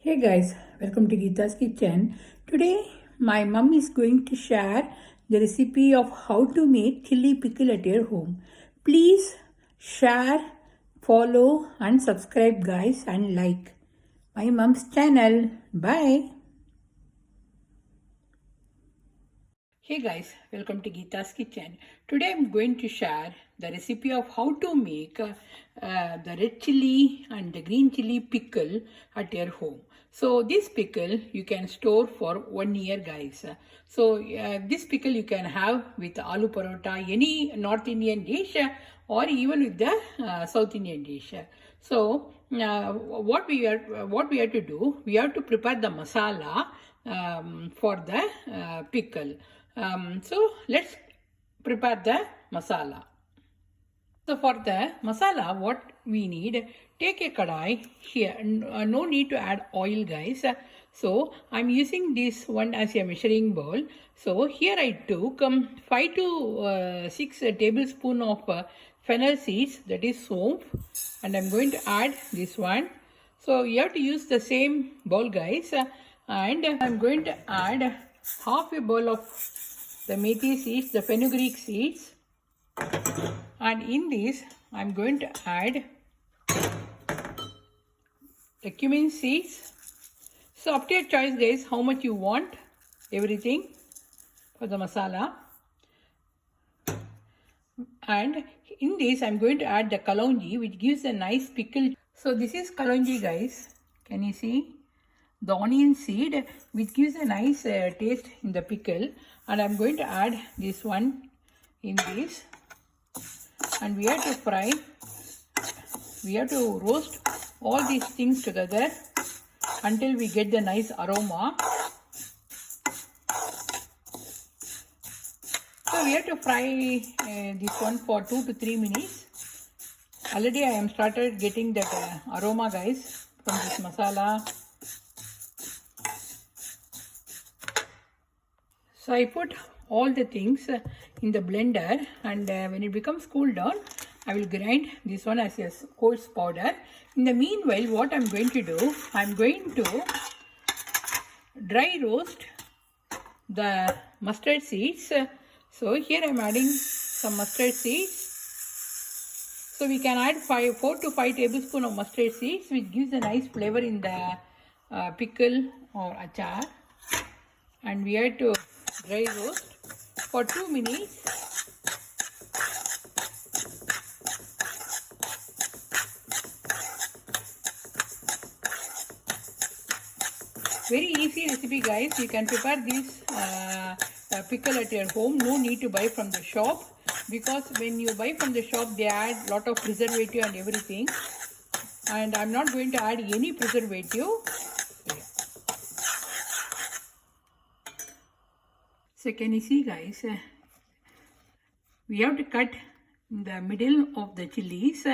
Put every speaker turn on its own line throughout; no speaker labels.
Hey guys, welcome to Geeta's Kitchen. Today my mum is going to share the recipe of how to make chili pickle at your home. Please share, follow and subscribe guys and like my mum's channel. Bye. Hey guys, welcome to Geeta's Kitchen. Today I'm going to share the recipe of how to make the red chili and the green chili pickle at your home. So this pickle you can store for 1 year guys. So this pickle you can have with Aloo Paratha, any North Indian dish or even with the South Indian dish. So what we have to do, we have to prepare the masala for the pickle. So let's prepare the masala. So for the masala, what we need, take a kadai here. No need to add oil guys. So I'm using this one as a measuring bowl. So here I took 5 to 6 tablespoons of fennel seeds, that is soap, and I'm going to add this one. So you have to use the same bowl guys, and I'm going to add half a bowl of the methi seeds, the Fenugreek seeds, and in this I'm going to add the cumin seeds. So up to your choice guys, how much you want everything for the masala. And in this I'm going to add the Kalonji, which gives a nice pickle. So this is Kalonji guys, can you see? The onion seed, which gives a nice taste in the pickle, and I'm going to add this one in this, and we have to fry, we have to roast all these things together until we get the nice aroma. So we have to fry this one for 2 to 3 minutes. Already I am started getting that aroma guys from this masala. So I put all the things in the blender, and when it becomes cool down, I will grind this one as a coarse powder. In the meanwhile, what I'm going to do, I'm going to dry roast the mustard seeds. So here I'm adding some mustard seeds. So we can add 4 to 5 tablespoons of mustard seeds, which gives a nice flavor in the pickle or achar. And we have to dry roast for 2 minutes. Very easy recipe guys. You can prepare this pickle at your home. No need to buy from the shop, because when you buy from the shop they add lot of preservative and everything, and I'm not going to add any preservative. So can you see guys, we have to cut in the middle of the chilies,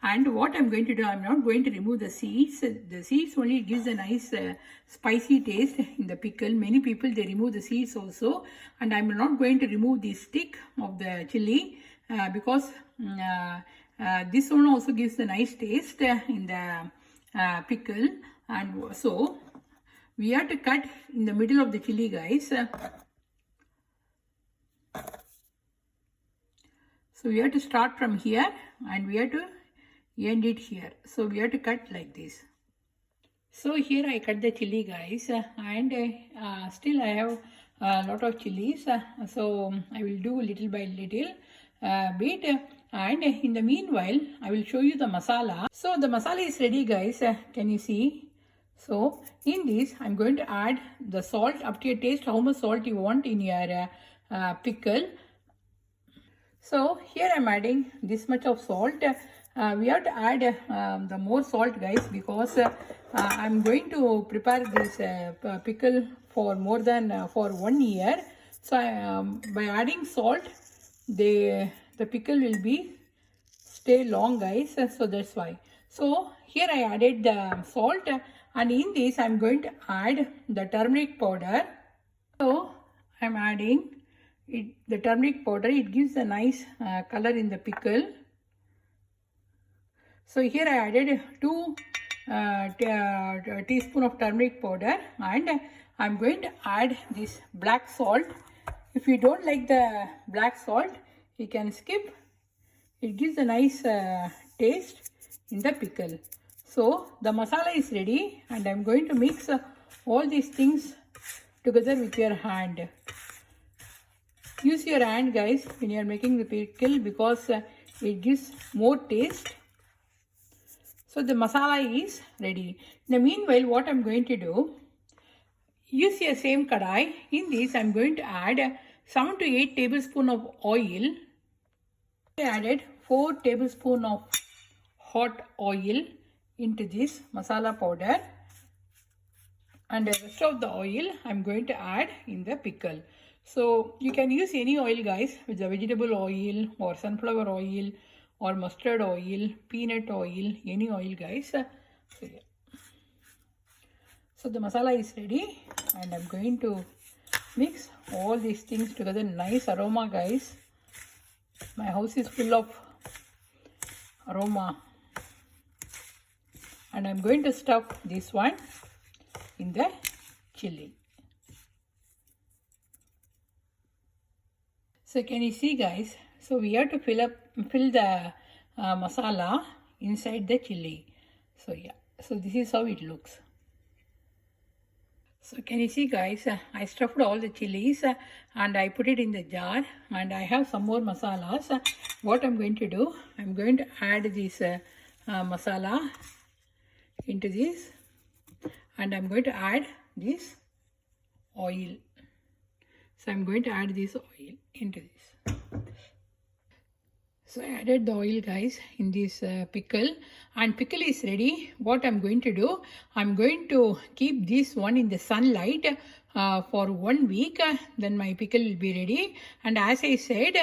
and what I'm going to do, I'm not going to remove the seeds. The seeds only gives a nice spicy taste in the pickle. Many people they remove the seeds also, and I'm not going to remove the stick of the chili because this one also gives a nice taste in the pickle. And so we have to cut in the middle of the chili guys. So we have to start from here and we have to end it here. So we have to cut like this. So here I cut the chili guys, and still I have a lot of chilies. So I will do little by little bit, and in the meanwhile I will show you the masala. So the masala is ready guys, can you see? So in this I'm going to add the salt up to your taste, how much salt you want in your pickle. So here I'm adding this much of salt. We have to add the more salt guys, because I'm going to prepare this pickle for more than for 1 year. So by adding salt, the pickle will be stay long guys. So that's why. So here I added the salt, and in this I'm going to add the turmeric powder. So I'm adding the turmeric powder. It gives a nice color in the pickle. So here I added 2 teaspoon of turmeric powder, and I'm going to add this black salt. If you don't like the black salt, you can skip. It gives a nice taste in the pickle. So the masala is ready, and I'm going to mix all these things together with your hand. Use your hand, guys, when you are making the pickle, because it gives more taste. So the masala is ready. In the meanwhile, what I'm going to do, use your same kadai. In this, I'm going to add 7 to 8 tablespoons of oil. I added 4 tablespoons of hot oil into this masala powder, and the rest of the oil I'm going to add in the pickle. So you can use any oil, guys, with the vegetable oil or sunflower oil or mustard oil, peanut oil, any oil, guys. So the masala is ready, and I'm going to mix all these things together. Nice aroma, guys. My house is full of aroma. And I'm going to stuff this one in the chili. So can you see, guys? So we have to fill the masala inside the chili. So yeah, so this is how it looks. So can you see, guys, I stuffed all the chilies and I put it in the jar, and I have some more masalas. What I'm going to do, I'm going to add this masala into this, and I'm going to add this oil. So I'm going to add this oil into this. So I added the oil, guys, in this pickle, and pickle is ready. What I'm going to do, I'm going to keep this one in the sunlight for 1 week. Then my pickle will be ready. And as I said,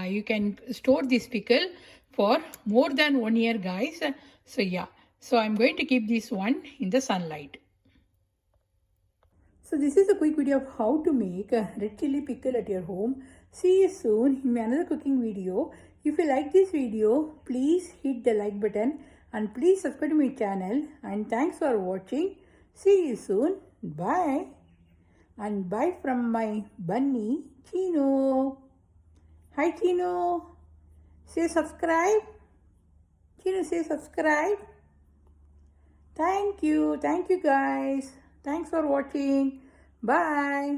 you can store this pickle for more than 1 year, guys. So yeah, so I'm going to keep this one in the sunlight. So this is a quick video of how to make a red chili pickle at your home. See you soon in another cooking video. If you like this video, please hit the like button and please subscribe to my channel. And thanks for watching. See you soon. Bye. And bye from my bunny, Chino. Hi, Chino. Say subscribe. Chino, say subscribe. Thank you. Thank you, guys. Thanks for watching. Bye.